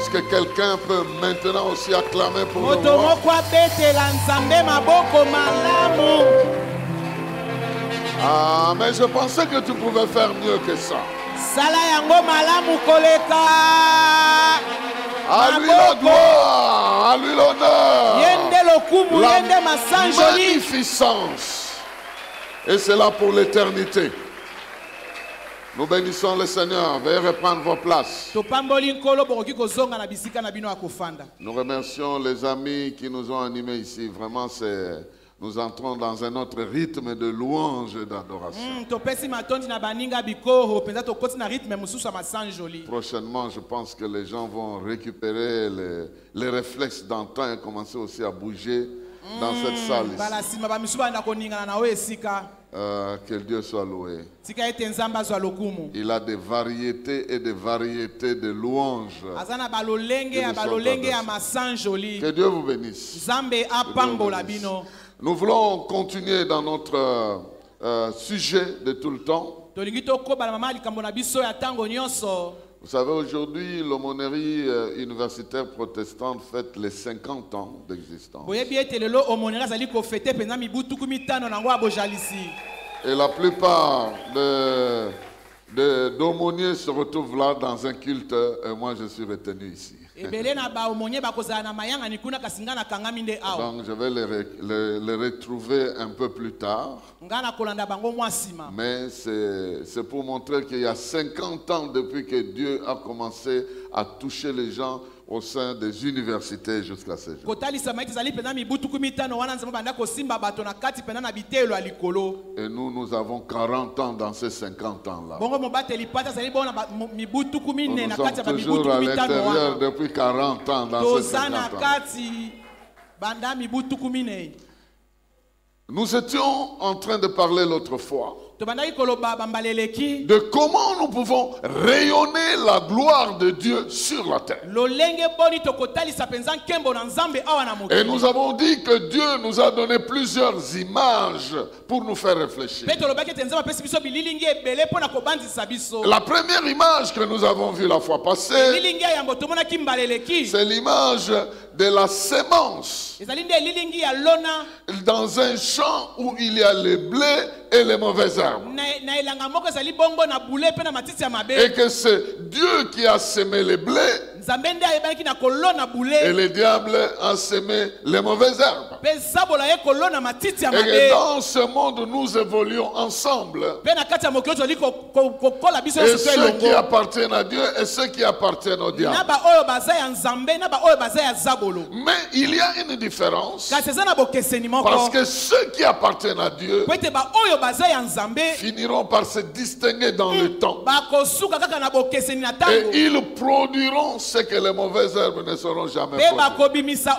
Est-ce que quelqu'un peut maintenant aussi acclamer pour le Moto roi? moko abetela Nzambe maboko malamu. Ah, mais je pensais que tu pouvais faire mieux que ça. Sala yango malamu koleka. À lui la gloire, à lui l'honneur, Yende lokumu, la yende masanjoli. magnificence. Et c'est là pour l'éternité. Nous bénissons le Seigneur. Veuillez reprendre vos places. Topamboli nkolo bokoki kozonga na bisika na bino akofanda. Nous remercions les amis qui nous ont animés ici. Vraiment, nous entrons dans un autre rythme de louange et d'adoration. Topesi matondi na baninga bikoro, penza tokoti na rythme mususu masanjoli. Prochainement, je pense que les gens vont récupérer les réflexes d'antan et commencer aussi à bouger dans cette salle ici. Bala sima ba misuba na koningana na we esika. Que Dieu soit loué. Tika ete nzamba zwa lokumu. Il a des variétés et des variétés de louanges. Azana balolenge ya balolenge ya masanjoli. Que Dieu vous bénisse. Zambe apambola bino. Nous voulons continuer dans notre sujet de tout le temps. Tolingi tokoba mama likambo na biso ya tango nyonso. Vous savez, aujourd'hui, l'aumônerie universitaire protestante fête les 50 ans d'existence. Et la plupart d'aumôniers se retrouvent là dans un culte, et moi je suis retenu ici. Donc je vais les retrouver un peu plus tard. Mais c'est pour montrer qu'il y a 50 ans depuis que Dieu a commencé à toucher les gens au sein des universités jusqu'à ce jour. Et nous avons 40 ans dans ces 50 ans-là. Nous sommes toujours à l'intérieur depuis 40 ans dans ces 50 ans. Nous étions en train de parler l'autre fois de comment nous pouvons rayonner la gloire de Dieu sur la terre. Et nous avons dit que Dieu nous a donné plusieurs images pour nous faire réfléchir. La première image que nous avons vue la fois passée, c'est l'image de la sémence dans un champ où il y a les blés et les mauvaises herbes. Et que c'est Dieu qui a semé les blés et le diable a semé les mauvaises herbes. Et que dans ce monde nous évoluons ensemble. Et ceux qui appartiennent à Dieu et ceux qui appartiennent au diable. Mais il y a une différence. Parce que ceux qui appartiennent à Dieu finiront par se distinguer dans le temps. Et ils produiront ce que les mauvaises herbes ne seront jamais produites.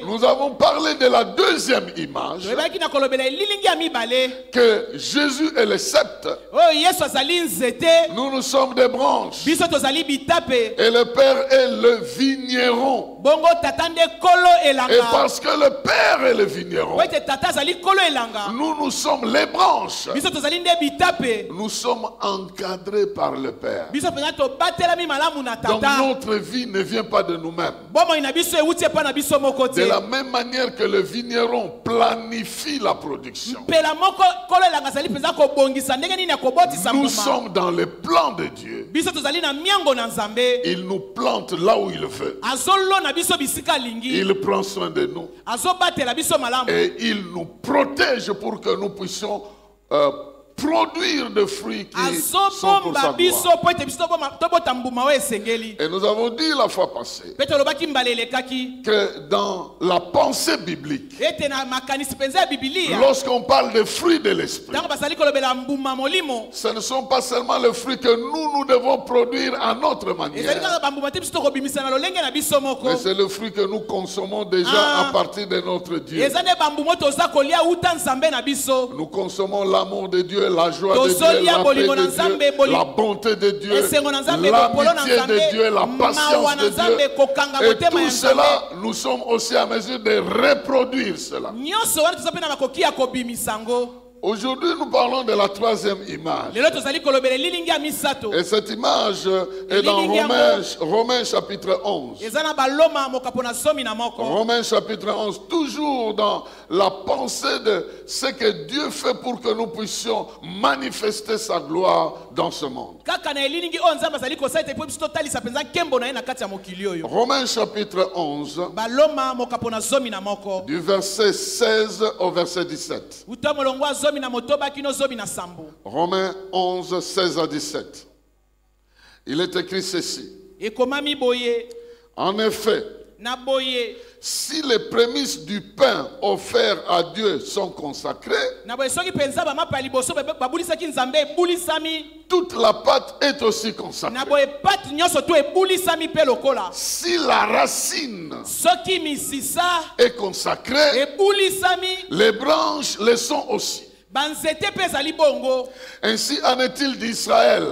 Nous avons parlé de la deuxième image, que Jésus est le sceptre. Nous sommes des branches. Et le Père est le vigneron. Et parce que le Père est le vigneron, nous sommes les branches. Nous sommes encadrés par le Père. Donc notre vie ne vient pas de nous-mêmes. De la même manière que le vigneron planifie la production, nous sommes dans le plan de Dieu. Il nous plante là où il veut. Il prend soin de nous. Et il nous protège pour que nous puissions produire des fruits qui sont pour sa gloire. Et nous avons dit la fois passée que dans la pensée biblique, lorsqu'on parle des fruits de l'esprit, ce ne sont pas seulement les fruits que nous devons produire à notre manière, mais c'est le fruit que nous consommons déjà à partir de notre Dieu. Nous consommons l'amour de Dieu, la joie de Dieu, la paix de Dieu, la bonté de Dieu, l'amitié de Dieu, la patience de Dieu. Et tout cela, nous sommes aussi à mesure de reproduire cela. Aujourd'hui, nous parlons de la troisième image. Et cette image est dans Romains chapitre 11. Romains chapitre 11, toujours dans la pensée de ce que Dieu fait pour que nous puissions manifester sa gloire dans ce monde. Romains chapitre 11, du verset 16 au verset 17. Romains 11, 16 à 17. Il est écrit ceci. En effet, si les prémices du pain offert à Dieu sont consacrées, toute la pâte est aussi consacrée. Si la racine est consacrée, les branches le sont aussi. Ainsi en est-il d'Israël.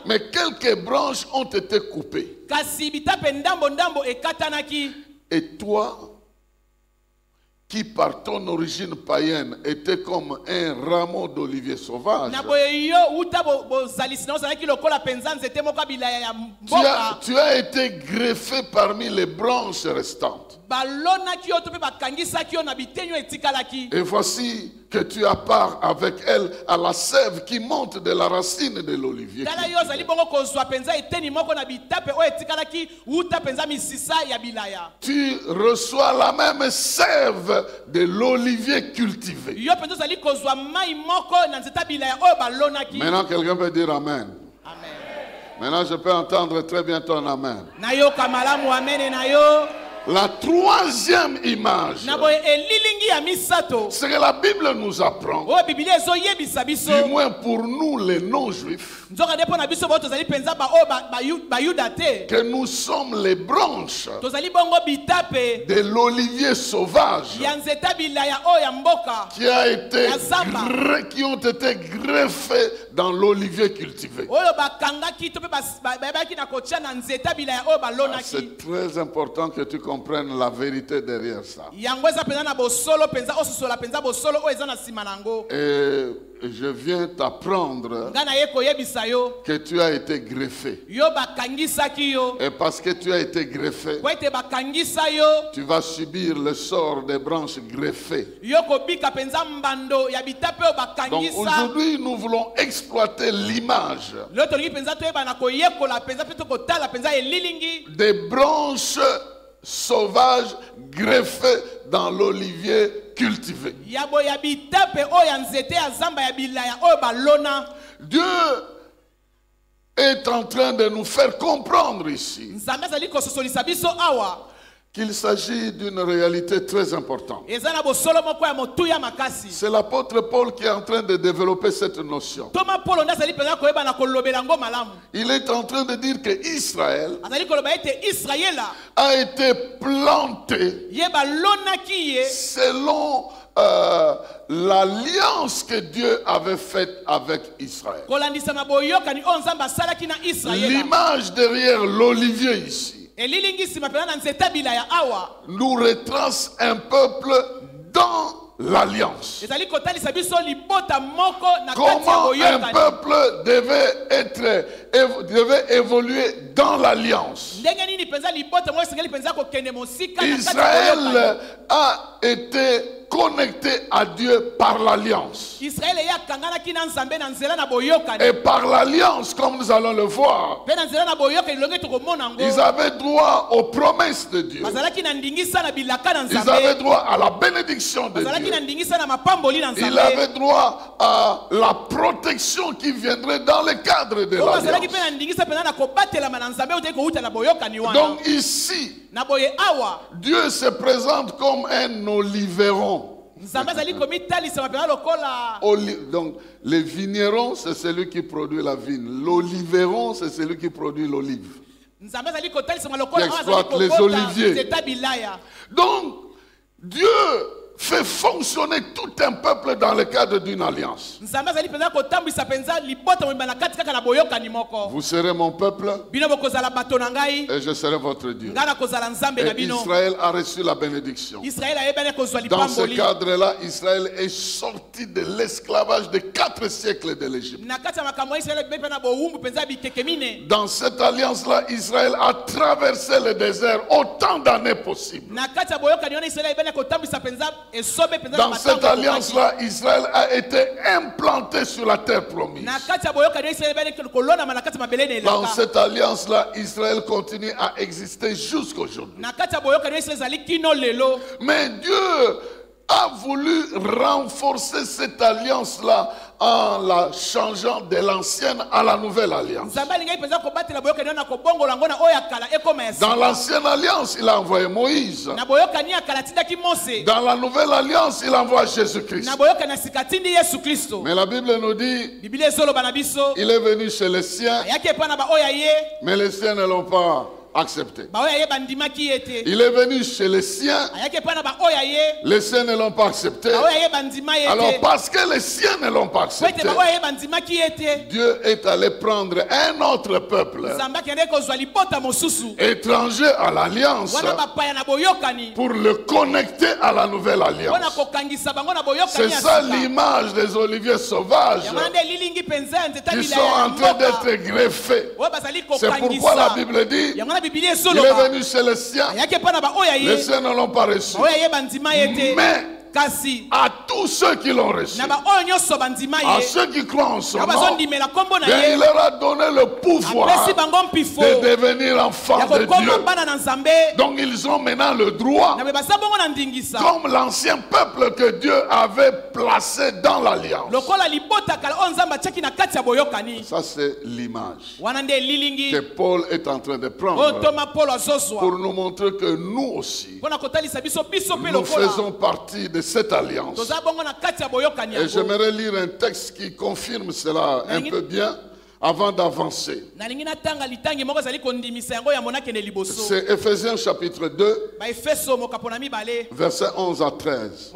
Mais quelques branches ont été coupées. Et toi, qui par ton origine païenne était comme un rameau d'olivier sauvage, tu as été greffé parmi les branches restantes. Et voici que tu as part avec elle à la sève qui monte de la racine de l'olivier. Tu reçois la même sève de l'olivier cultivé. Maintenant, quelqu'un peut dire Amen. Maintenant, je peux entendre très bien ton Amen. La troisième image, ce que la Bible nous apprend, du moins pour nous les non-juifs, que nous sommes les branches de l'olivier sauvage qui ont été greffés dans l'olivier cultivé. C'est très important que tu comprennes la vérité derrière ça. Et je viens t'apprendre que tu as été greffé. Et parce que tu as été greffé, tu vas subir le sort des branches greffées. Donc aujourd'hui, nous voulons exploiter l'image des branches sauvages greffées dans l'olivier cultivé. Dieu est en train de nous faire comprendre ici qu'il s'agit d'une réalité très importante. C'est l'apôtre Paul qui est en train de développer cette notion. Il est en train de dire que Israël a été planté selon l'alliance que Dieu avait faite avec Israël. L'image derrière l'olivier ici nous retrace un peuple dans l'alliance. Comment un peuple devait évoluer dans l'alliance. Israël a été connecté à Dieu par l'alliance. Et par l'alliance, comme nous allons le voir, ils avaient droit aux promesses de Dieu. Ils avaient droit à la bénédiction de Dieu. Ils avaient droit à la protection qui viendrait dans le cadre de l'alliance. Donc ici, Dieu se présente comme un oliveron. Donc les vignerons, c'est celui qui produit la vigne. L'oliveron, c'est celui qui produit l'olive, qui exploite les oliviers. Donc Dieu fait fonctionner tout un peuple dans le cadre d'une alliance. Vous serez mon peuple et je serai votre Dieu. Et Israël a reçu la bénédiction. Dans ce cadre-là, Israël est sorti de l'esclavage de 4 siècles de l'Égypte. Dans cette alliance-là, Israël a traversé le désert autant d'années possible. Dans cette alliance-là, Israël a été implanté sur la terre promise. Dans cette alliance-là, Israël continue à exister jusqu'aujourd'hui. Mais Dieu a voulu renforcer cette alliance-là en la changeant de l'ancienne à la nouvelle alliance. Dans l'ancienne alliance, il a envoyé Moïse. Dans la nouvelle alliance, il envoie Jésus-Christ. Mais la Bible nous dit, il est venu chez les siens, mais les siens ne l'ont pas accepté. Il est venu chez les siens, les siens ne l'ont pas accepté. Alors parce que les siens ne l'ont pas accepté, Dieu est allé prendre un autre peuple étranger à l'alliance pour le connecter à la nouvelle alliance. C'est ça l'image des oliviers sauvages qui sont en train d'être greffés. C'est pourquoi la Bible dit, il est venu chez les siens, les siens ne l'ont pas reçu. Mais à tous ceux qui l'ont reçu, à ceux qui croient en son nom, il leur a donné le pouvoir de devenir enfants de Dieu. Donc ils ont maintenant le droit, comme l'ancien peuple que Dieu avait placé dans l'alliance. Ça c'est l'image que Paul est en train de prendre pour nous montrer que nous aussi, nous faisons partie de cette alliance. Et j'aimerais lire un texte qui confirme cela un peu bien avant d'avancer. C'est Ephésiens chapitre 2, versets 11 à 13.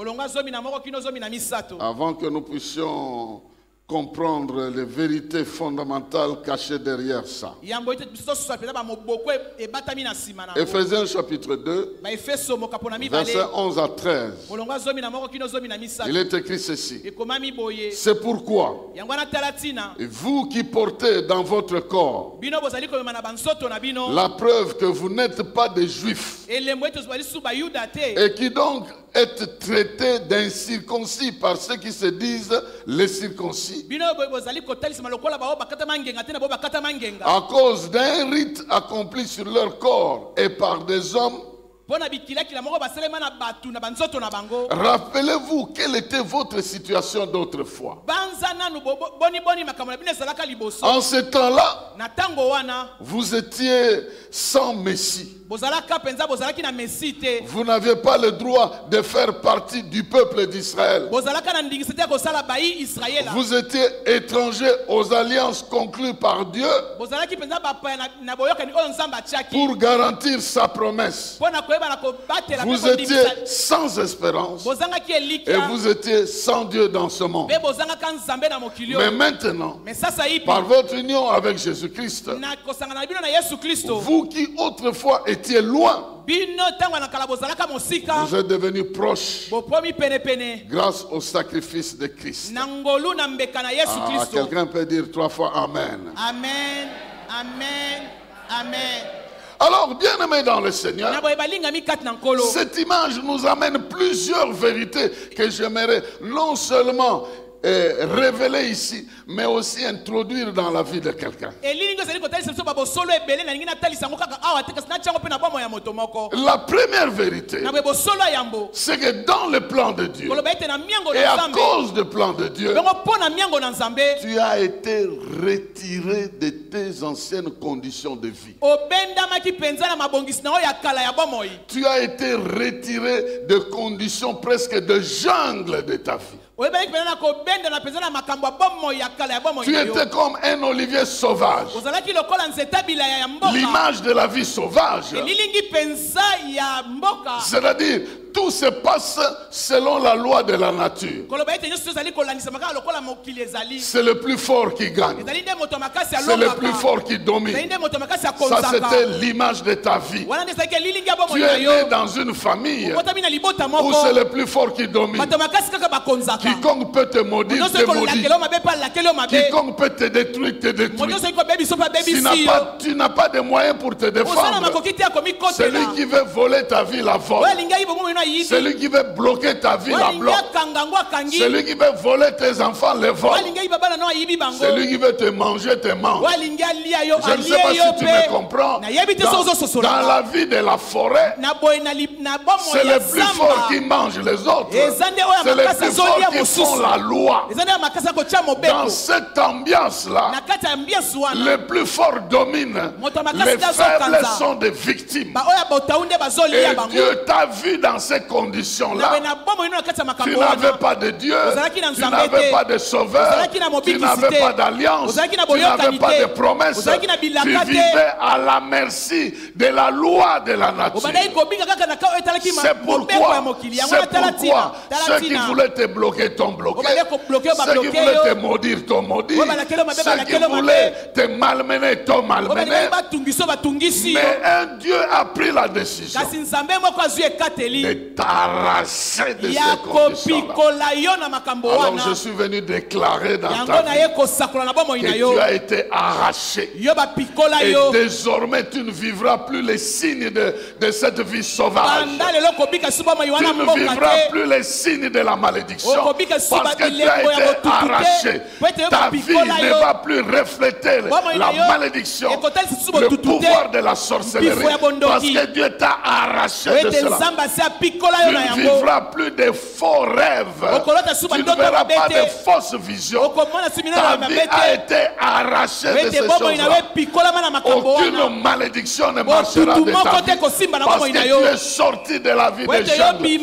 Avant que nous puissions comprendre les vérités fondamentales cachées derrière ça. Ephésiens chapitre 2, versets 11 à 13. Il est écrit ceci. C'est pourquoi, vous qui portez dans votre corps la preuve que vous n'êtes pas des Juifs, et qui donc êtes traités d'incirconcis par ceux qui se disent les circoncis, à cause d'un rite accompli sur leur corps et par des hommes. Rappelez-vous quelle était votre situation d'autrefois. En ce temps-là, vous étiez sans Messie. Vous n'aviez pas le droit de faire partie du peuple d'Israël. Vous étiez étrangers aux alliances conclues par Dieu pour garantir sa promesse. Vous étiez sans espérance et vous étiez sans Dieu dans ce monde. Mais maintenant, par votre union avec Jésus-Christ, vous qui autrefois étiez loin, vous êtes devenus proches grâce au sacrifice de Christ. Quelqu'un peut dire 3 fois Amen. Amen, Amen, Amen. Alors, bien-aimés dans le Seigneur, cette image nous amène plusieurs vérités que j'aimerais non seulement révéler ici, mais aussi introduire dans la vie de quelqu'un. La première vérité, c'est que dans le plan de Dieu, et à cause du plan de Dieu, tu as été retiré de tes anciennes conditions de vie. Tu as été retiré de conditions presque de jungle de ta vie. Tu étais comme un olivier sauvage. L'image de la vie sauvage. C'est-à-dire, tout se passe selon la loi de la nature. C'est le plus fort qui gagne. C'est le plus fort qui domine. Ça, c'était l'image de ta vie. Tu es né dans une famille où c'est le plus fort qui domine. Quiconque peut te maudire, te maudit. Quiconque peut te détruire, te détruit. Tu n'as pas de moyens pour te défendre. Celui qui veut voler ta vie la vole. Celui qui veut bloquer ta vie la bloque. Celui qui veut voler tes enfants les vole. Celui qui veut te manger te mange. Je ne sais pas si tu me comprends. Dans la vie de la forêt, c'est les plus forts qui mangent les autres. C'est les plus forts qui font la loi. Dans cette ambiance-là, les plus forts dominent. Les faibles sont des victimes. Et Dieu t'a vu dans ces conditions-là. Tu n'avais pas de Dieu, tu n'avais pas de sauveur, tu n'avais pas d'alliance, tu n'avais pas de promesses. Tu vivais à la merci de la loi de la nature. C'est pourquoi ceux qui voulaient te bloquer t'ont bloqué. Ceux qui voulaient te maudire t'ont maudit. Ceux qui voulaient te malmener t'ont malmené. Mais un Dieu a pris la décision de t'arracher de ces conditions-là. Alors je suis venu déclarer dans ta vie que tu as été arraché. Et désormais tu ne vivras plus les signes de cette vie sauvage. Tu ne vivras plus les signes de la malédiction. Parce que tu as été arraché. Ta vie ne va plus refléter la malédiction, le pouvoir de la sorcellerie. Parce que Dieu t'a arraché de cela. Tu ne vivras plus de faux rêves. Tu ne verras pas de fausses visions. Ta vie a été arrachée de ces choses-là. Aucune malédiction ne marchera de ta vie. Parce que tu es sorti de la vie des jungle.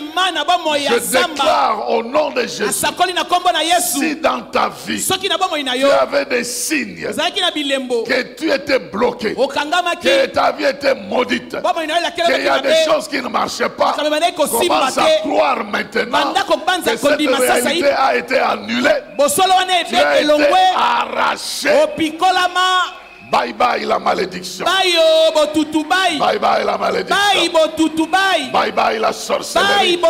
Je déclare au nom de Jésus, si dans ta vie tu avais des signes que tu étais bloqué, que ta vie était maudite, qu'il y a des choses qui ne marchaient pas, commence à croire maintenant que cette réalité a été annulée. Tu as été arraché. Bye bye la malédiction. Bye bye la malédiction. Bye bye la sorcellerie.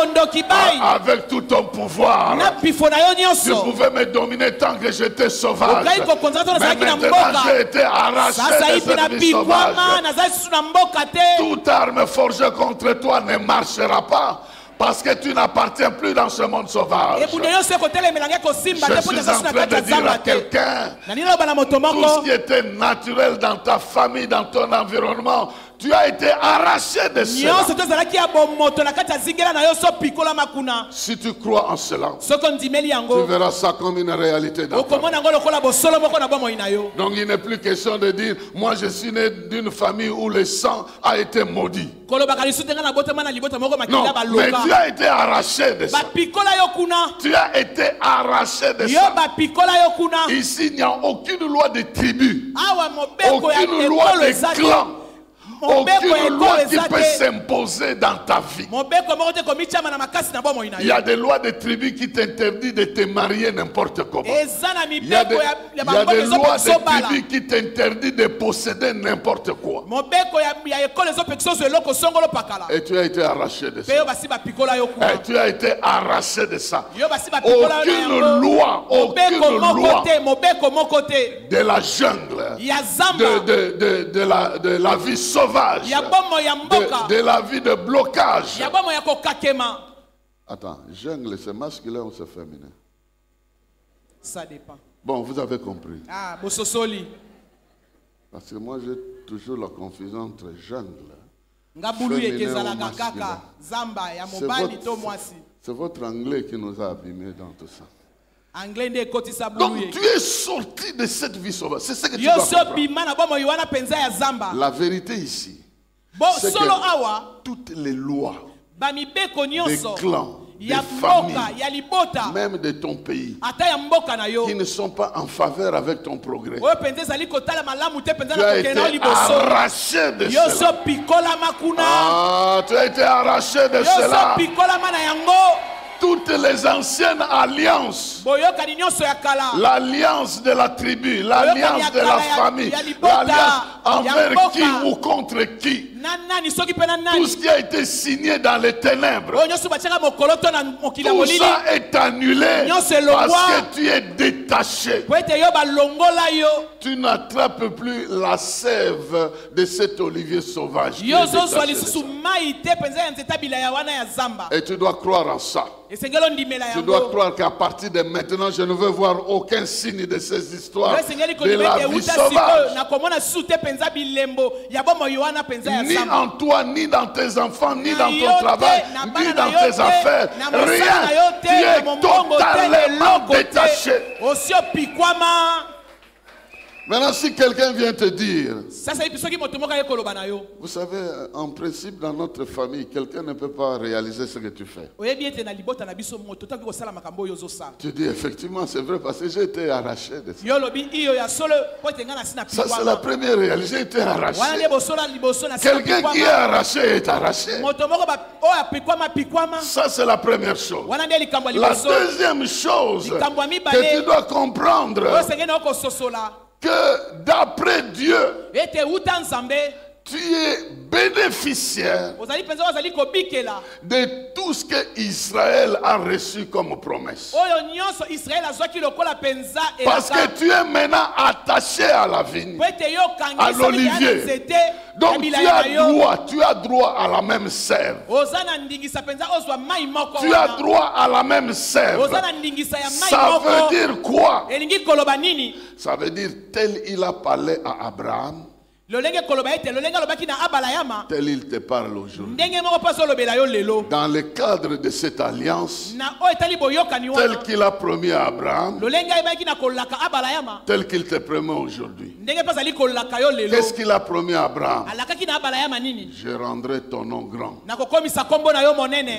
Avec tout ton pouvoir, tu pouvais me dominer tant que j'étais sauvage. Mais maintenant j'ai été arraché de cette vie sauvage. Toute arme forgée contre toi ne marchera pas. Parce que tu n'appartiens plus dans ce monde sauvage. Je suis en train de dire à quelqu'un, tout ce qui était naturel dans ta famille, dans ton environnement, tu as été arraché de cela. Si tu crois en cela, tu verras ça comme une réalité dans ta vie. Donc il n'est plus question de dire, moi je suis né d'une famille où le sang a été maudit. Non, mais tu as été arraché de ça. Tu as été arraché de ça. Ici, il n'y a aucune loi de tribu, aucune loi de clan. Aucune loi qui peut s'imposer dans ta vie. Il y a des lois de tribus qui t'interdisent de te marier n'importe comment. Il y a des lois de tribus qui t'interdisent de posséder n'importe quoi. Et tu as été arraché de ça. Et tu as été arraché de ça. Aucune loi de la jungle, de la vie sauvage, de la vie de blocage. Attends, jungle, c'est masculin ou c'est féminin? Ça dépend. Bon, vous avez compris. Ah, Bososoli. Parce que moi, j'ai toujours la confusion entre jungle, féminin ou masculin. C'est votre anglais qui nous a abîmés dans tout ça. Donc tu es sorti de cette vie sauvage. C'est ce que tu dois comprendre. La vérité ici, c'est que toutes les lois des clans, des familles, même de ton pays, qui ne sont pas en faveur avec ton progrès. Tu as été arraché de cela. Tu as été arraché de cela. Toutes les anciennes alliances, l'alliance de la tribu, l'alliance de la famille, l'alliance envers qui ou contre qui, tout ce qui a été signé dans les ténèbres, tout ça est annulé parce que tu es détaché. Tu n'attrapes plus la sève de cet olivier sauvage. Et tu dois croire en ça. Tu dois croire qu'à partir de maintenant, je ne veux voir aucun signe de ces histoires de la vie sauvage. Ni en toi, ni dans tes enfants, ni dans ton travail, ni dans tes affaires. Rien. Tu es totalement détaché. Maintenant, si quelqu'un vient te dire, vous savez, en principe, dans notre famille, quelqu'un ne peut pas réaliser ce que tu fais. Tu dis, effectivement, c'est vrai, parce que j'ai été arraché de ça. Ça, c'est la première réalité, j'ai été arraché. Quelqu'un qui est arraché est arraché. Ça, c'est la première chose. La deuxième chose que tu dois comprendre, que d'après Dieu, tu es bénéficiaire de tout ce que Israël a reçu comme promesse. Parce que tu es maintenant attaché à la vigne, à l'olivier. Donc tu as droit à la même sève. Tu as droit à la même sève. Ça veut dire quoi? Ça veut dire tel il a parlé à Abraham, tel il te parle aujourd'hui. Dans le cadre de cette alliance, tel qu'il a promis à Abraham, tel qu'il te promet aujourd'hui. Qu'est-ce qu'il a promis à Abraham? Je rendrai ton nom grand.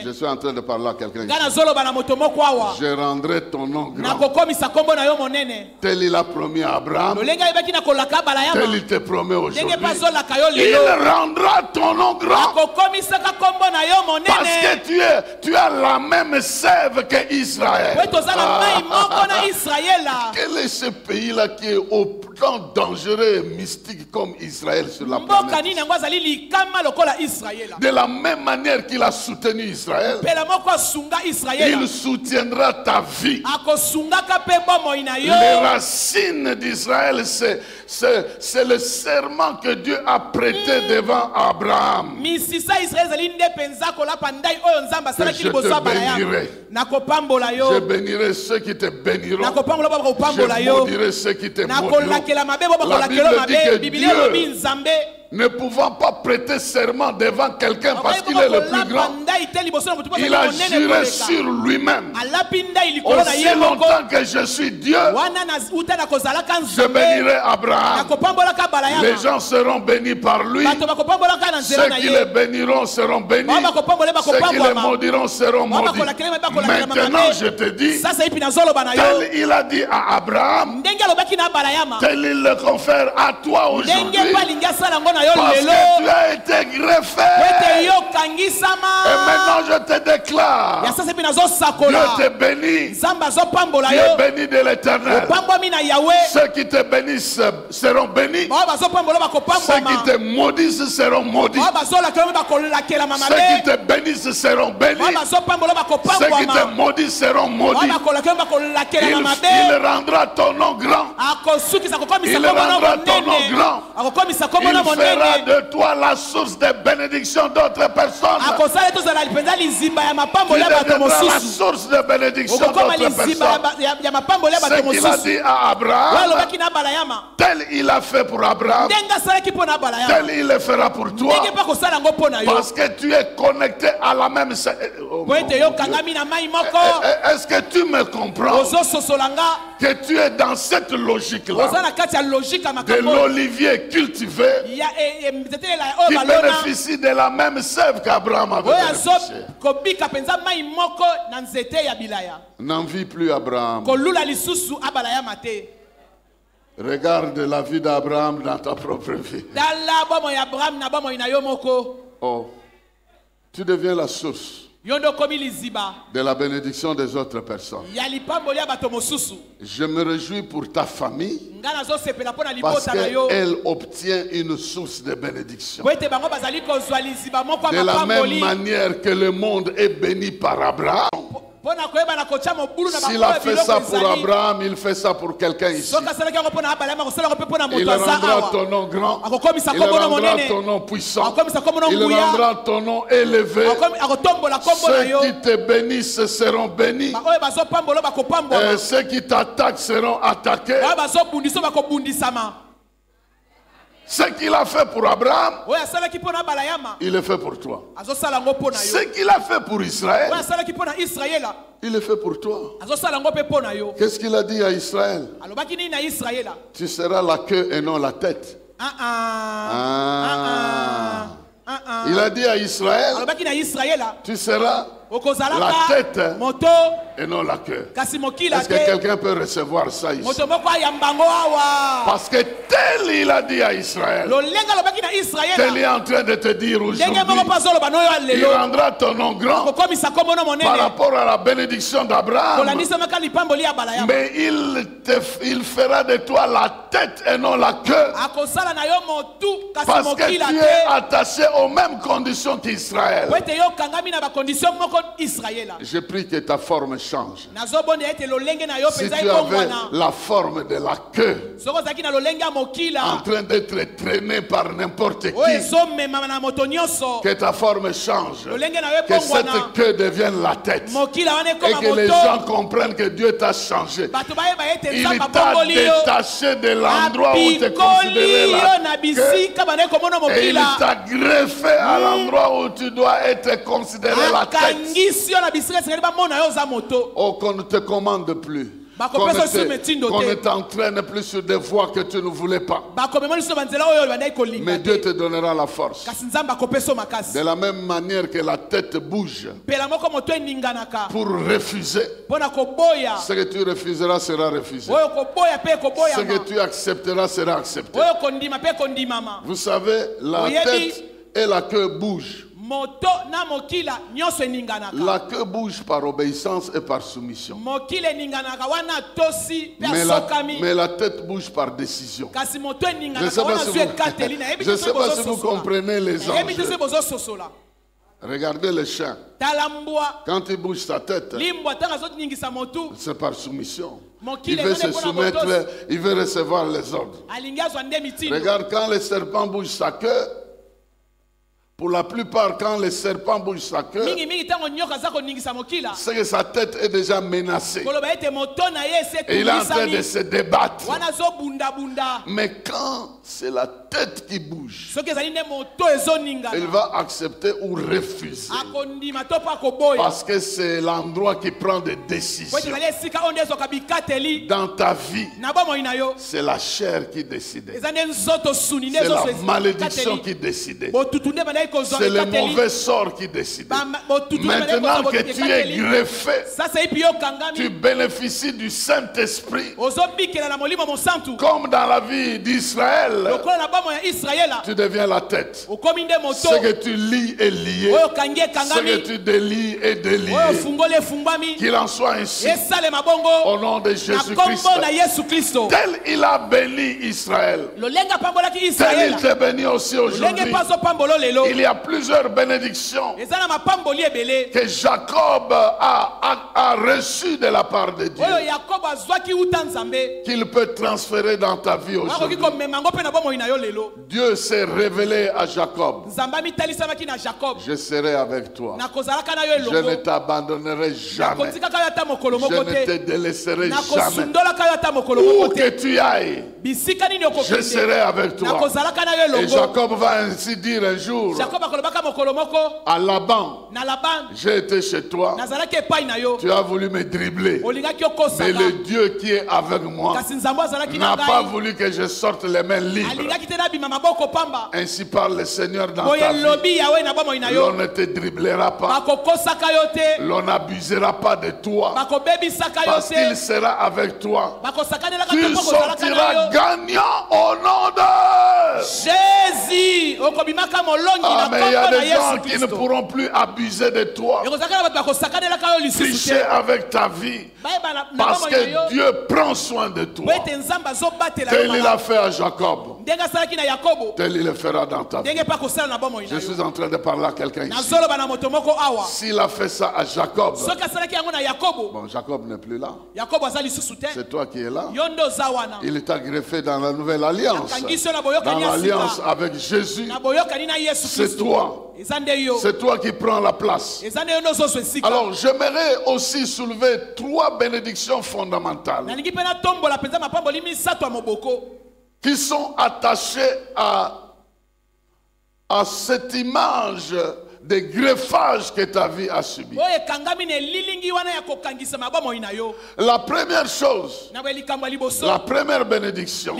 Je suis en train de parler à quelqu'un. Je rendrai ton nom grand. Tel il a promis à Abraham, tel il te promet aujourd'hui. Il rendra ton nom grand. Parce que tu as la même sève que Israël. Quel est ce pays-là qui est autant dangereux et mystique comme Israël sur la planète? De la même manière qu'il a soutenu Israël, il soutiendra ta vie. Les racines d'Israël, c'est le serment que Dieu a prêté devant Abraham. Que je te bénirai. Je bénirai ceux qui te béniront. Je maudirai ceux qui te maudiront. La Bible dit que Dieu, ne pouvant pas prêter serment devant quelqu'un parce qu'il est le plus grand, il a juré sur lui-même. Aussi longtemps que je suis Dieu, je bénirai Abraham. Les gens seront bénis par lui. Ceux qui le béniront seront bénis. Ceux qui le maudiront seront maudits. Maintenant je te dis, tel il a dit à Abraham, tel il le confère à toi aujourd'hui. Parce que tu as été greffé. Et maintenant je te déclare, Dieu te bénit. Dieu béni de l'Éternel. Ceux qui te bénissent seront bénis. Ceux qui te maudissent seront maudits. Ceux qui te bénissent seront bénis. Ceux qui te maudissent seront maudits. Il rendra ton nom grand. Il rendra ton nom grand. Il fera de toi la source de bénédiction d'autres personnes. Tu deviendras la source de bénédiction d'autres personnes. Ce qu'il a dit à Abraham, tel il a fait pour Abraham, tel il le fera pour toi. Parce que tu es connecté à la même... Est-ce que tu me comprends? que tu es dans cette logique-là de l'olivier cultivé qui bénéficie de la même sève qu'Abraham avait bénéficié. N'envie plus Abraham. Regarde la vie d'Abraham dans ta propre vie. Oh, tu deviens la source de la bénédiction des autres personnes. Je me réjouis pour ta famille parce qu'elle obtient une source de bénédiction. De la même manière que le monde est béni par Abraham. S'il a fait ça pour Abraham, il fait ça pour quelqu'un ici. Il rendra ton nom grand, il rendra ton nom puissant, il rendra ton nom élevé. Ceux qui te bénissent seront bénis, et ceux qui t'attaquent seront attaqués. Ce qu'il a fait pour Abraham, il le fait pour toi. Ce qu'il a fait pour Israël, il le fait pour toi. Qu'est-ce qu'il a dit à Israël? Tu seras la queue et non la tête. Il a dit à Israël, tu seras la tête et non la queue. Est-ce que quelqu'un peut recevoir ça ici? Parce que tel il a dit à Israël, tel il est en train de te dire aujourd'hui, il rendra ton nom grand par rapport à la bénédiction d'Abraham, mais il fera de toi la tête et non la queue, parce que tu es attaché aux mêmes conditions qu'Israël. Je prie que ta forme change. Si tu avais la forme de la queue, en train d'être traîné par n'importe qui, que ta forme change, que cette queue devienne la tête, et que les gens comprennent que Dieu t'a changé. Il t'a détaché de l'endroit où tu considérais la queue, et il t'a greffé à l'endroit où tu dois être considéré la tête. Oh, qu'on ne te commande plus. Qu'on ne t'entraîne plus sur des voies que tu ne voulais pas. Mais Dieu te donnera la force. De la même manière que la tête bouge pour refuser, ce que tu refuseras sera refusé. Ce que tu accepteras sera accepté. Vous savez, la tête et la queue bougent. La queue bouge par obéissance et par soumission. Mais la tête bouge par décision. Je ne sais pas si vous comprenez les anges. Regardez le chien. Quand il bouge sa tête, c'est par soumission. Il veut se soumettre, il veut recevoir les ordres. Regarde, quand le serpent bouge sa queue, pour la plupart, quand le serpent bouge sa queue, c'est que sa tête est déjà menacée. Et il est en train de se débattre. Mais quand c'est la tête qui bouge, il va accepter ou refuser. Parce que c'est l'endroit qui prend des décisions. Dans ta vie, c'est la chair qui décide. C'est la malédiction qui décide. C'est le mauvais sort qui décide. Maintenant que tu es greffé, tu bénéficies du Saint-Esprit. Comme dans la vie d'Israël, tu deviens la tête. Ce que tu lis est lié. Ce que tu délies est délié. Qu'il en soit ainsi. Au nom de Jésus-Christ. Tel il a béni Israël, tel il te bénit aussi aujourd'hui. Il y a plusieurs bénédictions que Jacob a reçues de la part de Dieu, qu'il peut transférer dans ta vie aujourd'hui. Dieu s'est révélé à Jacob. Je serai avec toi. Je ne t'abandonnerai jamais. Je ne te délaisserai jamais. Où que tu ailles, je serai avec toi. Et Jacob va ainsi dire un jour à Laban, j'ai été chez toi, tu as voulu me dribbler, mais le Dieu qui est avec moi n'a pas voulu que je sorte les mains libres. Ainsi parle le Seigneur dans ta vie. L'on ne te dribblera pas, l'on n'abusera pas de toi, parce qu'il sera avec toi. Tu sortiras gagnant au nom de Jésus. Ah, mais il y a des gens qui ne pourront plus abuser de toi, tricher avec ta vie, parce que Dieu prend soin de toi. Tel il a fait à Jacob, tel il le fera dans ta vie. Je suis en train de parler à quelqu'un ici. S'il a fait ça à Jacob, bon, Jacob n'est plus là, c'est toi qui es là. Il t'a greffé dans la nouvelle alliance, dans l'alliance avec Jésus. C'est toi. C'est toi qui prends la place. Alors j'aimerais aussi soulever 3 bénédictions fondamentales qui sont attachées à cette image de greffage que ta vie a subi. La première chose, la première bénédiction,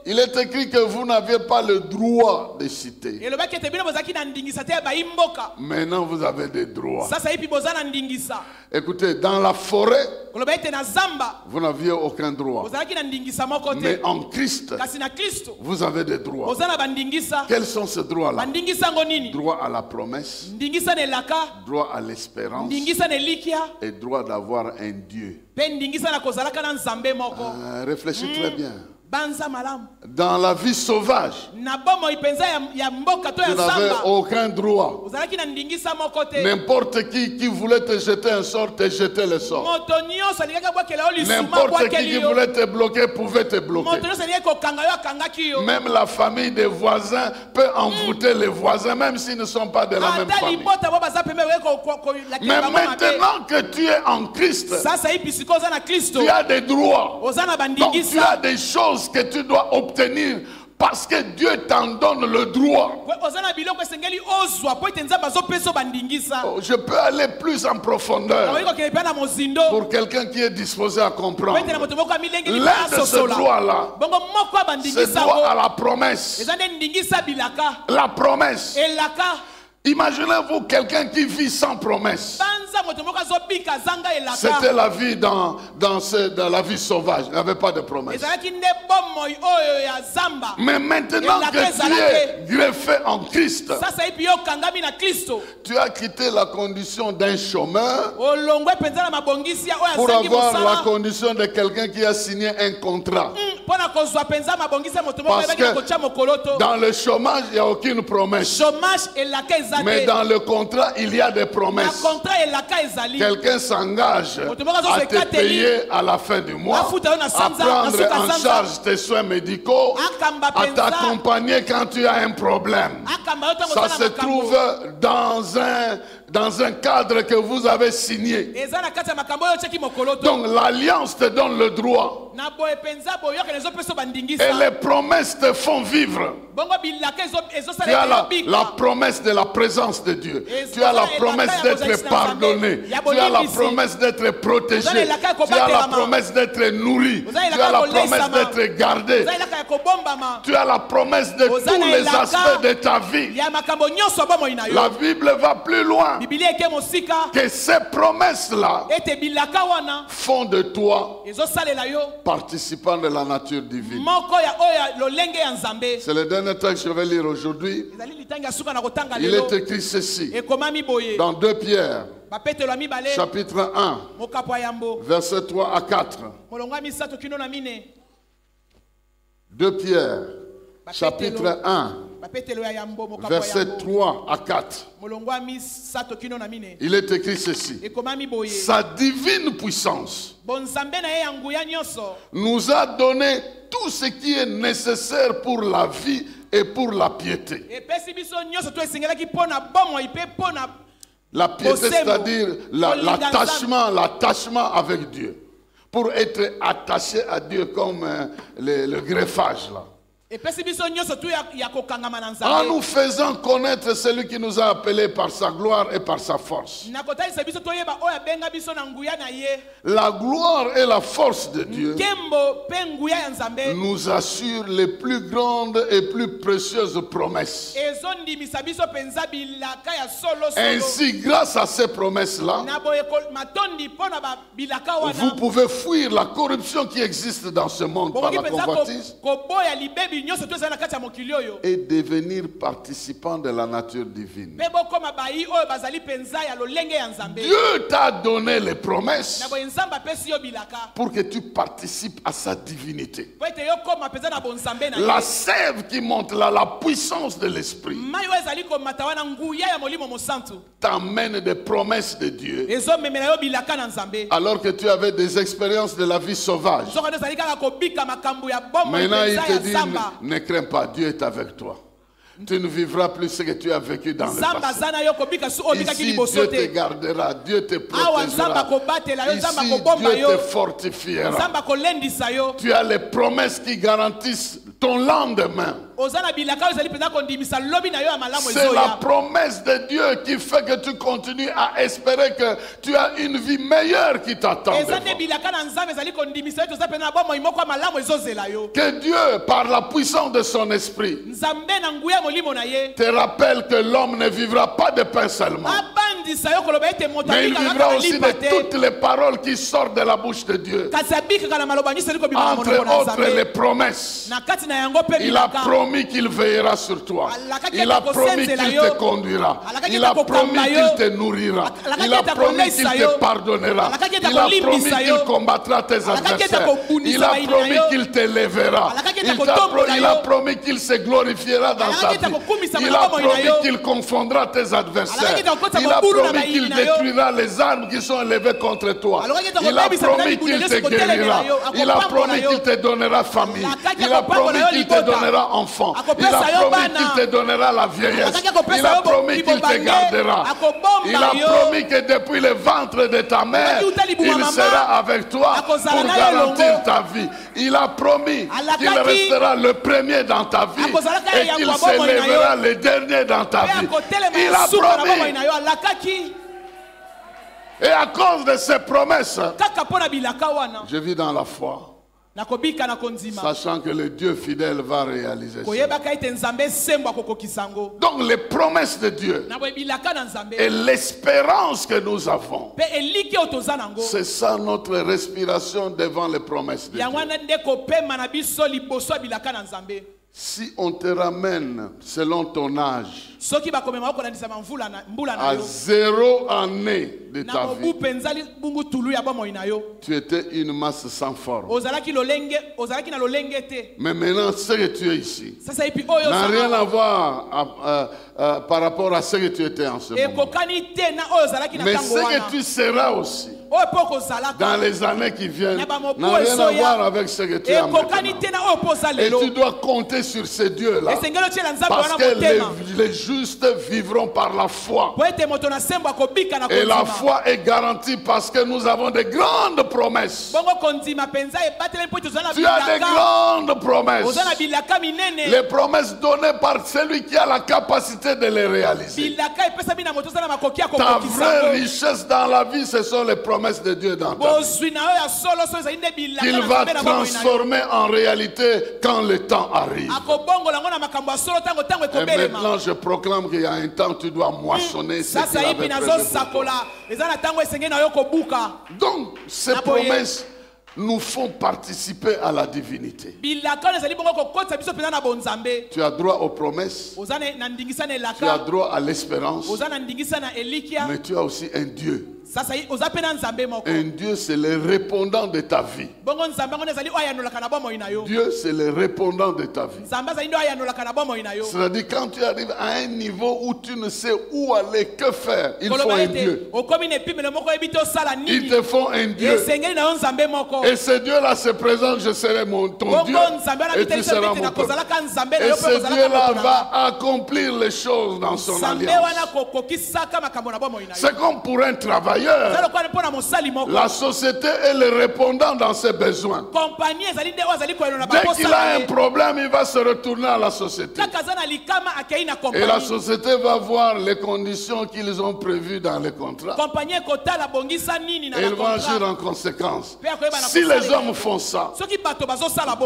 il est écrit que vous n'aviez pas le droit de citer. Maintenant vous avez des droits. Écoutez, dans la forêt, vous n'aviez aucun droit. Mais en Christ, vous avez des droits. Quels sont ces droits-là? Droit à la promesse, droit à l'espérance et droit d'avoir un Dieu. Réfléchis très bien. Dans la vie sauvage, tu n'avais aucun droit. N'importe qui voulait te jeter un sort, te jetait le sort. N'importe qui voulait te bloquer pouvait te bloquer. Même la famille des voisins peut envoûter les voisins, même s'ils ne sont pas de la même famille. Mais maintenant que tu es en Christ, tu as des droits. Donc tu as des choses que tu dois obtenir parce que Dieu t'en donne le droit. Je peux aller plus en profondeur pour quelqu'un qui est disposé à comprendre. L'un de ces droits-là, c'est droit à la promesse. La promesse. Imaginez-vous quelqu'un qui vit sans promesse. C'était la vie dans la vie sauvage. Il n'y avait pas de promesse. Mais maintenant que tu es greffé en Christ, tu as quitté la condition d'un chômeur pour avoir la condition de quelqu'un qui a signé un contrat. Parce que dans le chômage, il n'y a aucune promesse. Mais dans le contrat, il y a des promesses. Quelqu'un s'engage à te payer à la fin du mois, à prendre en charge tes soins médicaux, à t'accompagner quand tu as un problème. Ça se trouve dans un cadre que vous avez signé. Donc l'alliance te donne le droit. Et les promesses te font vivre. Tu as la promesse de la présence de Dieu. Tu as la promesse d'être pardonné. Tu as la promesse d'être protégé. Tu as la promesse d'être nourri. Tu as la promesse d'être gardé. Tu as la promesse de tous les aspects de ta vie. La Bible va plus loin. Que ces promesses-là font de toi participant de la nature divine. C'est le dernier texte que je vais lire aujourd'hui. Il est écrit ceci dans 2 Pierre chapitre 1 verset 3 à 4. 2 Pierre chapitre 1 verset 3 à 4. Il est écrit ceci. Sa divine puissance nous a donné tout ce qui est nécessaire pour la vie et pour la piété. La piété, c'est-à-dire l'attachement avec Dieu. Pour être attaché à Dieu comme le greffage là. En nous faisant connaître celui qui nous a appelés par sa gloire et par sa force. La gloire et la force de Dieu nous assurent les plus grandes et plus précieuses promesses. Ainsi, grâce à ces promesses-là, vous pouvez fuir la corruption qui existe dans ce monde par la convoitise et devenir participant de la nature divine. Dieu t'a donné les promesses pour que tu participes à sa divinité. La sève qui monte là, la puissance de l'esprit, t'amène des promesses de Dieu alors que tu avais des expériences de la vie sauvage. Maintenant il te dit, ne crains pas, Dieu est avec toi. Tu ne vivras plus ce que tu as vécu dans le passé. Ici, Dieu te gardera, Dieu te protégera. Ici, Dieu te fortifiera. Tu as les promesses qui garantissent ton lendemain. C'est la promesse de Dieu qui fait que tu continues à espérer que tu as une vie meilleure qui t'attend. Que Dieu, par la puissance de son esprit, te rappelle que l'homme ne vivra pas de pain seulement, mais il vivra aussi de toutes les paroles qui sortent de la bouche de Dieu. Entre autres, les promesses. Il a promis qu'il veillera sur toi. Il a promis qu'il te conduira. Il a promis qu'il te nourrira. Il a promis qu'il te pardonnera. Il a promis qu'il combattra tes adversaires. Il a promis qu'il t'élèvera. Il a promis qu'il se glorifiera dans ta vie. Il a promis qu'il confondra tes adversaires. Il a promis qu'il détruira les armes qui sont élevées contre toi. Il a promis qu'il te guérira. Il a promis qu'il te donnera famille. Il a promis qu'il te donnera enfant. Il a promis qu'il te donnera la vieillesse. Il a promis qu'il te gardera. Il a promis que depuis le ventre de ta mère, il sera avec toi pour garantir ta vie. Il a promis qu'il restera le premier dans ta vie et qu'il s'élèvera le dernier dans ta vie. Il a promis. Et à cause de ces promesses, je vis dans la foi, sachant que le Dieu fidèle va réaliser ça. Donc les promesses de Dieu et l'espérance que nous avons, c'est ça notre respiration devant les promesses de Dieu. Si on te ramène selon ton âge à 0 année de ta vie, tu étais une masse sans forme. Mais maintenant, ce que tu es ici n'a rien à voir par rapport à ce que tu étais en ce moment. Mais ce que tu seras aussi dans les années qui viennent n'a rien à voir avec ce que tu es maintenant. Et tu dois compter sur ces dieux-là, parce que les justes vivront par la foi. Et la foi est garantie parce que nous avons de grandes promesses. Tu as de grandes promesses. Les promesses données par celui qui a la capacité de les réaliser. Ta vraie richesse dans la vie, ce sont les promesses de Dieu dans ta vie, qu'il va transformer en réalité quand le temps arrive. Et maintenant je proclame qu'il y a un temps où tu dois moissonner ce qu'il avait prévu pour toi. Donc ces promesses nous font participer à la divinité. Tu as droit aux promesses, tu as droit à l'espérance, mais tu as aussi un Dieu Un Dieu, c'est le répondant de ta vie. Dieu, c'est le répondant de ta vie. C'est-à-dire, quand tu arrives à un niveau où tu ne sais où aller, que faire, il faut un Dieu. Il te faut un Dieu. Et ce Dieu-là se présente, je serai ton Dieu et tu seras mon peuple. Et ce Dieu-là va accomplir les choses dans son alliance. C'est comme pour un travailleur. La société est le répondant dans ses besoins. Dès qu'il a un problème, il va se retourner à la société. Et la société va voir les conditions qu'ils ont prévues dans les contrats. Et ils vont agir en conséquence. Si les hommes font ça,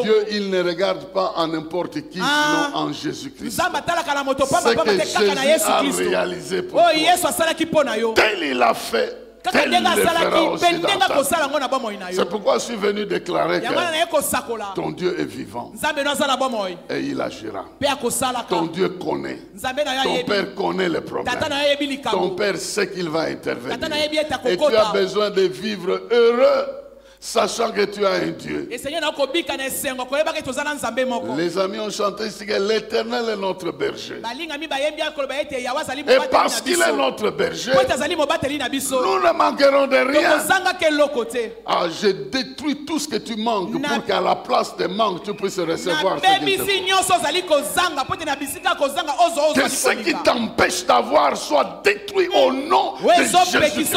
Dieu, il ne regarde pas en n'importe qui, non en Jésus-Christ. C'est que Jésus a réalisé pour toi. Tel il a fait, tel il le fera aussi dans ta vie. C'est pourquoi je suis venu déclarer que ton Dieu est vivant et il agira. Ton Dieu connaît. Ton Père connaît les problèmes. Ton Père sait qu'il va intervenir. Et tu as besoin de vivre heureux, sachant que tu as un Dieu. Les amis ont chanté ici que l'Éternel est notre berger. Et parce qu'il est notre berger, nous ne manquerons de rien. Ah, je détruis tout ce que tu manques pour qu'à la place des manques, tu puisses recevoir ce qu'il te faut. Que ce qui t'empêche d'avoir soit détruit au nom de Jésus-Christ.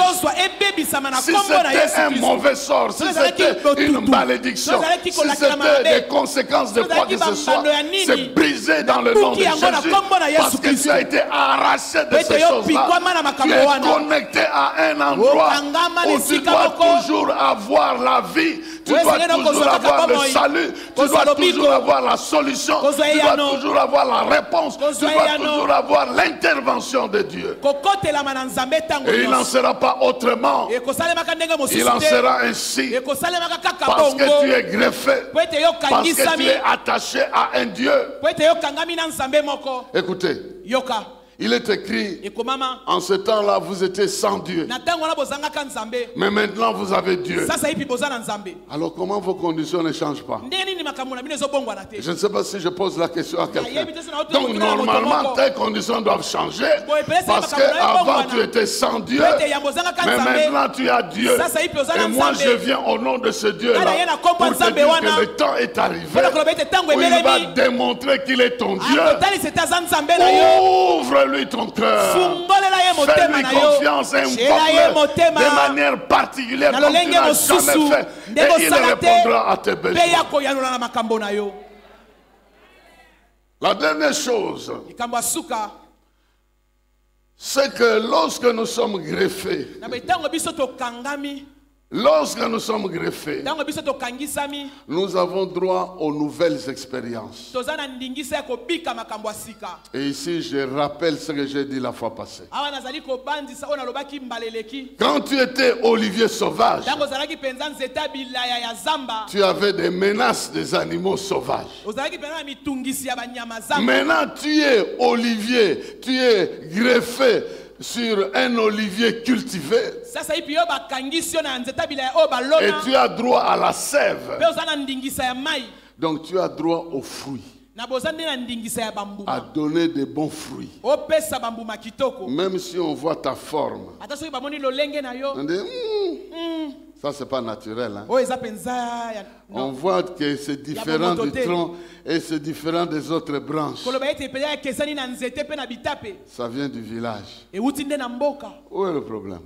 Si c'était un mauvais sort, si c'était une malédiction, si c'était des conséquences de quoi que ce soit, c'est brisé dans le nom de Jésus, parce que tu as été arraché de ces choses-là. Tu es connecté à un endroit où tu dois toujours avoir la vie, tu dois toujours avoir le salut, tu dois toujours avoir la solution, tu dois toujours avoir la réponse, tu dois toujours avoir l'intervention de Dieu. Et il n'en sera pas autrement. Il en sera ainsi. Parce que tu es greffé, parce que tu es attaché à un Dieu. Écoutez, il est écrit, en ce temps-là, vous étiez sans Dieu. Mais maintenant, vous avez Dieu. Alors, comment vos conditions ne changent pas? Je ne sais pas si je pose la question à quelqu'un. Donc, normalement, tes conditions doivent changer. Parce qu'avant, tu étais sans Dieu. Mais maintenant, tu as Dieu. Et moi, je viens au nom de ce Dieu-là pour te dire que le temps est arrivé où il va démontrer qu'il est ton Dieu. Ouvre-lui ton cœur. Fais-lui confiance et invoque-le de manière particulière comme tu n'as jamais fait. Et il répondra à tes besoins. La dernière chose, c'est que lorsque nous sommes greffés, nous avons droit aux nouvelles expériences. Et ici, je rappelle ce que j'ai dit la fois passée. Quand tu étais olivier sauvage, tu avais des menaces des animaux sauvages. Maintenant, tu es olivier, tu es greffé sur un olivier cultivé. Et tu as droit à la sève. Donc tu as droit aux fruits. À donner des bons fruits. Même si on voit ta forme, on dit, ça c'est pas naturel. Hein? On voit que c'est différent du tronc et c'est différent des autres branches. Ça vient du village. Où est le problème?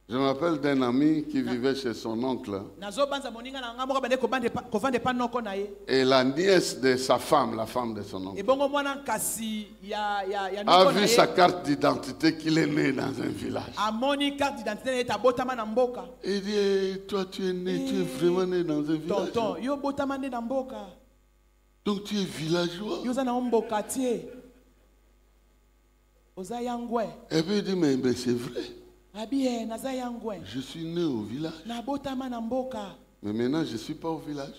Je me rappelle d'un ami qui vivait chez son oncle. Et la nièce de sa femme, la femme de son oncle, a vu sa carte d'identité qu'il est né dans un village. Il dit, toi tu es né, tu es vraiment né dans un village. Donc tu es villageois. Et puis il dit, mais c'est vrai. Je suis né au village. Mais maintenant, je ne suis pas au village.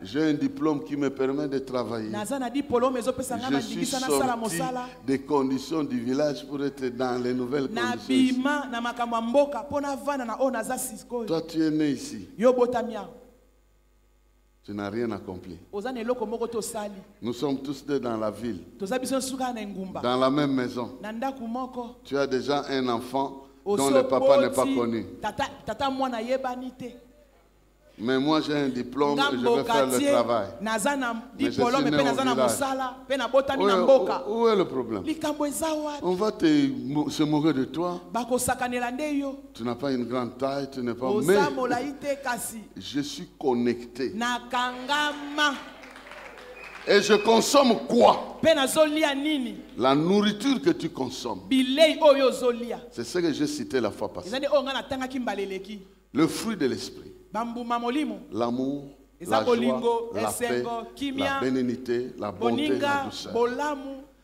J'ai un diplôme qui me permet de travailler. Je suis sorti des conditions du village pour être dans les nouvelles conditions. Toi, tu es né ici. Tu n'as rien accompli. Nous sommes tous deux dans la ville, dans la même maison. Tu as déjà un enfant dont le papa n'est pas connu. Mais moi j'ai un diplôme et je vais faire le travail. Mais je suis né au village. Où est le problème? On va se moquer de toi. Tu n'as pas une grande taille, tu n'es pas... Mais je suis connecté. Et je consomme quoi? La nourriture que tu consommes. C'est ce que j'ai cité la fois passée. Le fruit de l'esprit. L'amour, la joie, la paix, la bénignité, la bonté, la douceur.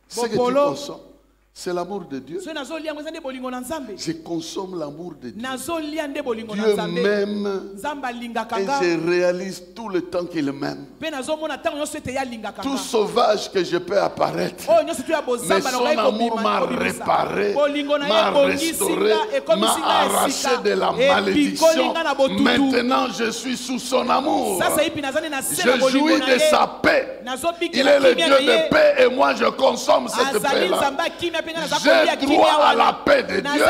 Ce que tu consommes, c'est l'amour de Dieu. Je consomme l'amour de Dieu. Dieu m'aime et je réalise tout le temps qu'il m'aime. Tout sauvage que je peux apparaître, mais son amour m'a réparé, m'a restauré, m'a arraché de la malédiction. Maintenant je suis sous son amour. Je jouis de sa paix. Il est le Dieu de paix et moi je consomme cette paix-là. J'ai droit à la paix de Dieu.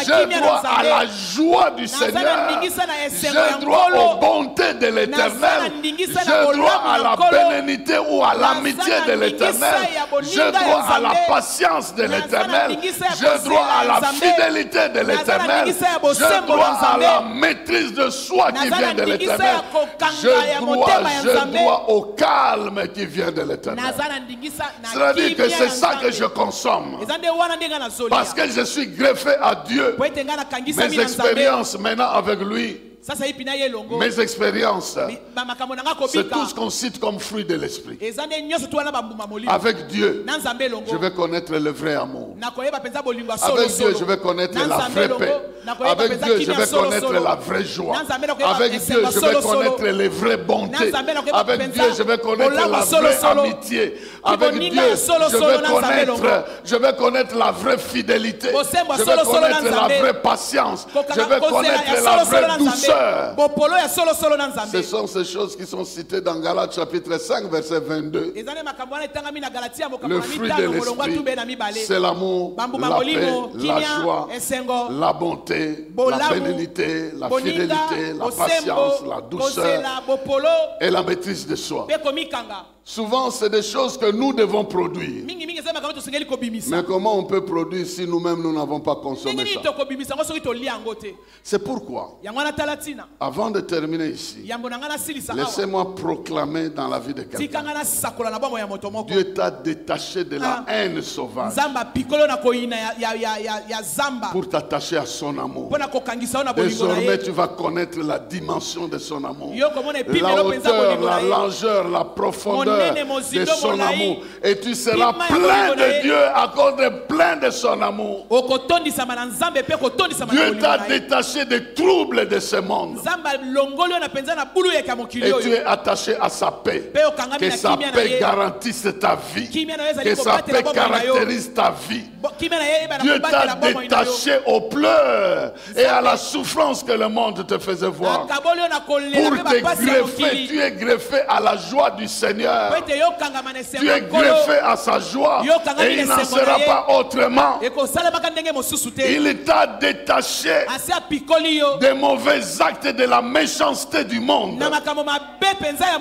J'ai droit à la joie du Seigneur. J'ai droit aux bontés de l'Éternel. J'ai droit à la bénédiction ou à l'amitié de l'Éternel. J'ai droit à la patience de l'Éternel. J'ai droit à la fidélité de l'Éternel. J'ai droit à la maîtrise de soi qui vient de l'Éternel. J'ai droit au calme qui vient de l'Éternel. C'est-à-dire que c'est ça que je consomme. Parce que je suis greffé à Dieu. Mes expériences maintenant avec lui, mes expériences, c'est tout ce qu'on cite comme fruit de l'esprit. Avec Dieu, je vais connaître le vrai amour. Avec Dieu, je vais connaître la vraie paix. Avec Dieu, je vais connaître la vraie joie. Avec Dieu, je vais connaître les vraies bontés. Avec Dieu, je vais connaître la vraie amitié. Avec Dieu, je vais connaître la vraie fidélité. Je vais connaître la vraie patience. Je vais connaître la vraie douceur. Ce sont ces choses qui sont citées dans Galates chapitre 5 verset 22. Le fruit de l'esprit, c'est l'amour, la paix, la joie, la bonté, la bénignité, la fidélité, la patience, la douceur et la maîtrise de soi. Souvent, c'est des choses que nous devons produire. Mais comment on peut produire si nous-mêmes nous n'avons pas consommé ça? C'est pourquoi, avant de terminer ici, laissez-moi proclamer dans la vie de quelqu'un. Dieu t'a détaché de la haine sauvage pour t'attacher à son amour. Désormais, tu vas connaître la dimension de son amour, la hauteur, la largeur, la profondeur de son amour, et tu seras plein de Dieu à cause de plein de son amour. Dieu t'a détaché des troubles de ce monde et tu es attaché à sa paix. Que sa paix garantisse ta vie, que sa paix caractérise ta vie. Dieu t'a détaché aux pleurs et à la souffrance que le monde te faisait voir pour te greffer. Tu es greffé à la joie du Seigneur. Tu es greffé à sa joie et il n'en sera pas autrement. Il t'a détaché des mauvais actes et de la méchanceté du monde.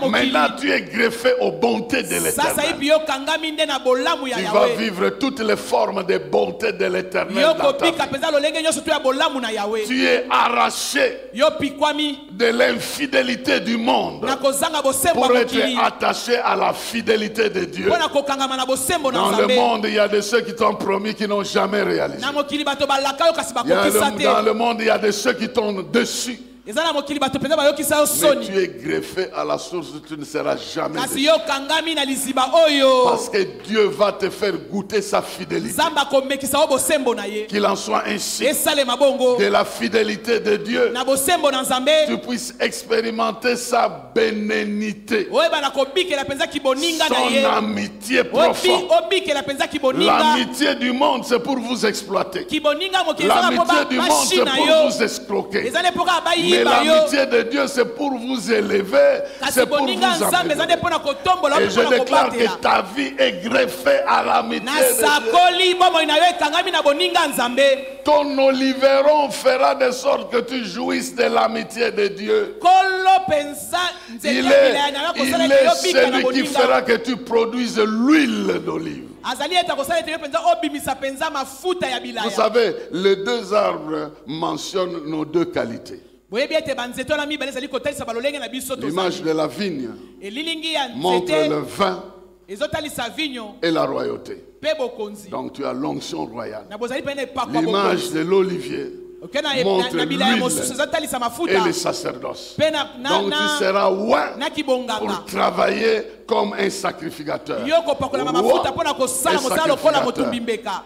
Maintenant tu es greffé aux bontés de l'Éternel. Tu vas vivre toutes les formes de bonté de l'Éternel dans ta vie. Tu es arraché de l'infidélité du monde pour être attaché à la fidélité de Dieu. Dans le monde, il y a de ceux qui t'ont promis qui n'ont jamais réalisé. Dans le monde, il y a de ceux qui t'ont déçu. Mais tu es greffé à la source, tu ne seras jamais déçu. Parce que Dieu va te faire goûter sa fidélité. Qu'il en soit ainsi. De la fidélité de Dieu, tu puisses expérimenter sa bénignité, son amitié profonde. L'amitié du monde, c'est pour vous exploiter. L'amitié du monde, c'est pour vous escroquer. Mais l'amitié de Dieu, c'est pour vous élever, c'est pour vous amener. Et je déclare que ta vie est greffée à l'amitié de Dieu. Ton oliveron fera de sorte que tu jouisses de l'amitié de Dieu. Il est celui qui fera que tu produises l'huile d'olive. Vous savez, les deux arbres mentionnent nos deux qualités. L'image de la vigne montre le vin et la royauté. Donc tu as l'onction royale. L'image de l'olivier montre l'huile et le sacerdoce. Donc tu seras oint pour travailler comme un sacrificateur.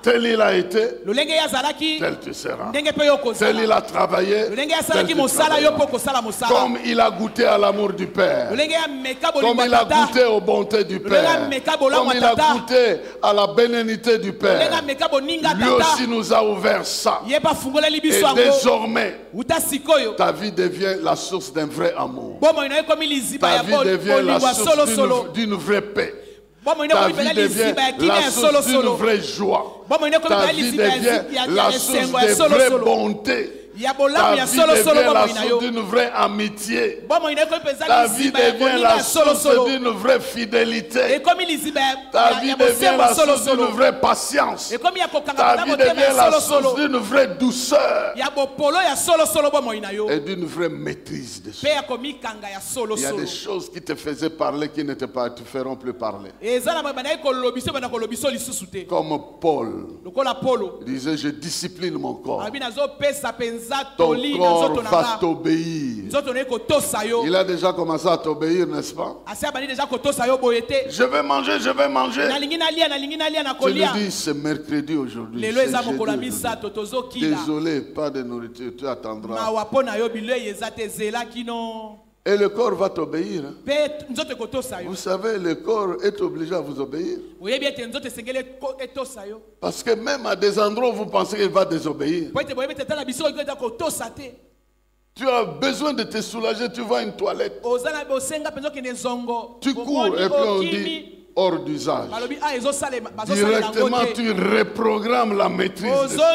Tel il a été, tel tu seras. Tel il a travaillé, tel tu travailleras. Comme il a goûté à l'amour du Père, comme il a goûté aux bontés du Père, comme il a goûté à la bénignité du Père, lui aussi nous a ouvert ça. Et désormais, ta vie devient la source d'un vrai amour. Ta vie devient la source d'une vraie paix. Ta vie devient la source d'une vraie joie. Ta vie devient la source de vraie bonté. Ta vie devient la source d'une vraie amitié. Ta vie devient la source d'une vraie fidélité. Ta vie devient la source d'une vraie patience. Ta vie devient la source d'une vraie douceur et d'une vraie maîtrise de soi. Il y a des choses qui te faisaient parler qui ne te feront plus parler. Comme Paul disait, je discipline mon corps. Ton corps va t'obéir. Il a déjà commencé à t'obéir, n'est-ce pas? Je vais manger, je vais manger. Tu lui dis, c'est mercredi aujourd'hui. Désolé, pas de nourriture, tu attendras. Et le corps va t'obéir. Vous savez, le corps est obligé à vous obéir. Parce que même à des endroits où vous pensez qu'il va désobéir, tu as besoin de te soulager, tu vas à une toilette. Tu cours et puis on dit hors d'usage. Directement, tu reprogrammes la maîtrise de soi.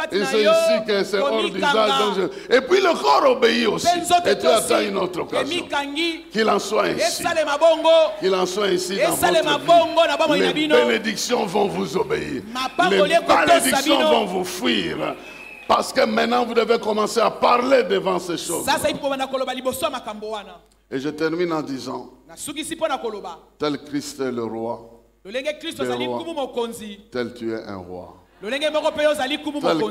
Et c'est ici que c'est hors d'usage. Et puis le corps obéit aussi. Et tu attends une autre occasion. Qu'il en soit ainsi. Qu'il en soit ainsi dans votre vie. Les bénédictions vont vous obéir. Les bénédictions vont vous fuir. Parce que maintenant, vous devez commencer à parler devant ces choses. Et je termine en disant, tel Christ est le roi, tel tu es un roi. Tel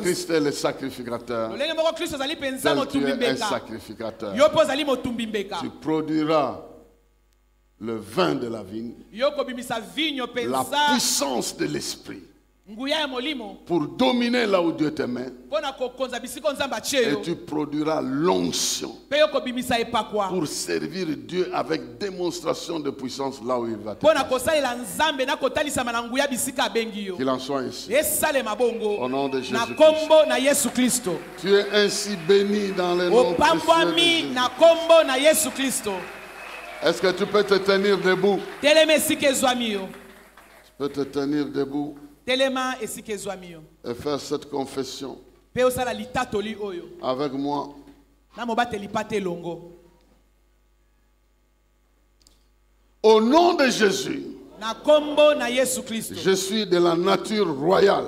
Christ est le sacrificateur, tel tu es un sacrificateur. Tu produiras le vin de la vigne, la puissance de l'esprit, pour dominer là où Dieu te met. Et tu produiras l'onction pour servir Dieu avec démonstration de puissance là où il va te mettre. Qu'il en soit ainsi. Au nom de Jésus-Christ. Tu es ainsi béni dans le nom précieux de Jésus. Est-ce que tu peux te tenir debout? Tu peux te tenir debout et faire cette confession avec moi. Au nom de Jésus, je suis de la nature royale.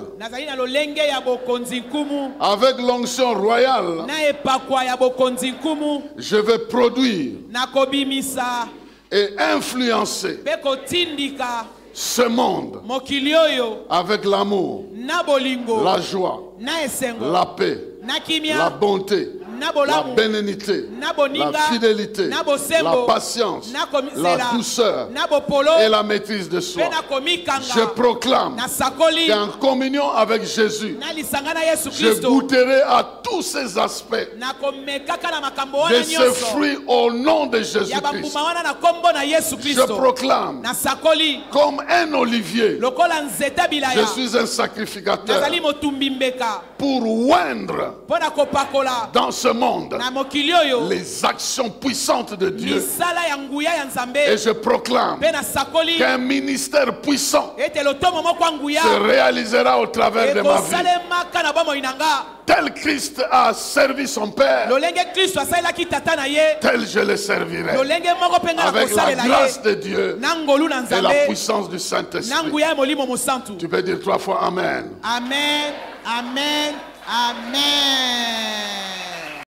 Avec l'onction royale, je vais produire et influencer ce monde avec l'amour, la joie, la paix, la bonté, la bénignité, la fidélité, la patience, la douceur et la maîtrise de soi. Je proclame qu'en communion avec Jésus, je goûterai à tous ces aspects de ce fruit au nom de Jésus-Christ. Je proclame comme un olivier, je suis un sacrificateur pour oindre dans ce monde les actions puissantes de Dieu. Et je proclame qu'un ministère puissant se réalisera au travers de ma vie. Tel Christ a servi son Père, tel je le servirai, avec la grâce de Dieu et la puissance du Saint-Esprit. Tu peux dire 3 fois Amen. Amen, Amen, Amen.